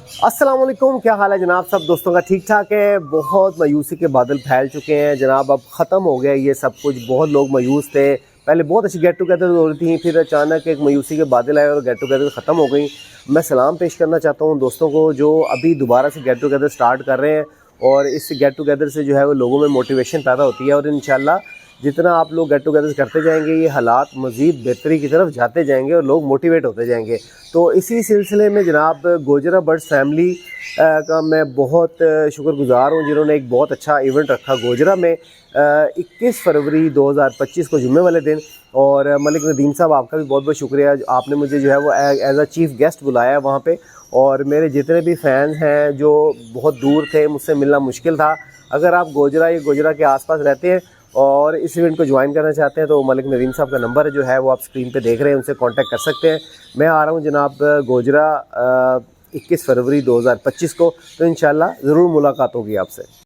अस्सलाम वालेकुम, क्या हाल है जनाब? सब दोस्तों का ठीक ठाक है। बहुत मायूसी के बादल फैल चुके हैं जनाब, अब ख़त्म हो गया ये सब कुछ। बहुत लोग मायूस थे, पहले बहुत अच्छी गेट टुगेदर हो रही थी, फिर अचानक एक मायूसी के बादल आए और गेट टुगेदर ख़त्म हो गई। मैं सलाम पेश करना चाहता हूँ दोस्तों को जो अभी दोबारा से गेट टुगेदर स्टार्ट कर रहे हैं, और इस गेट टुगेदर से जो है वो लोगों में मोटिवेशन पैदा होती है, और इंशाल्लाह जितना आप लोग गेट टुगेदर करते जाएंगे ये हालात मज़ीद बेहतरी की तरफ जाते जाएंगे और लोग मोटिवेट होते जाएंगे। तो इसी सिलसिले में जनाब गोजरा बर्ड्स फैमिली का मैं बहुत शुक्रगुज़ार हूँ जिन्होंने एक बहुत अच्छा इवेंट रखा गोजरा में 21 फरवरी 2025 को जुम्मे वाले दिन। और मलिक नदीम साहब, आपका भी बहुत बहुत शुक्रिया, आपने मुझे जो है वो एज अ चीफ़ गेस्ट बुलाया वहाँ पे। और मेरे जितने भी फ़ैन हैं जो बहुत दूर थे, मुझसे मिलना मुश्किल था, अगर आप गोजरा या गोजरा के आसपास रहते हैं और इस इवेंट को ज्वाइन करना चाहते हैं तो मलिक नदीम साहब का नंबर जो है वो आप स्क्रीन पे देख रहे हैं, उनसे कांटेक्ट कर सकते हैं। मैं आ रहा हूँ जनाब गोजरा 21 फरवरी 2025 को, तो इंशाल्लाह ज़रूर मुलाकात होगी आपसे।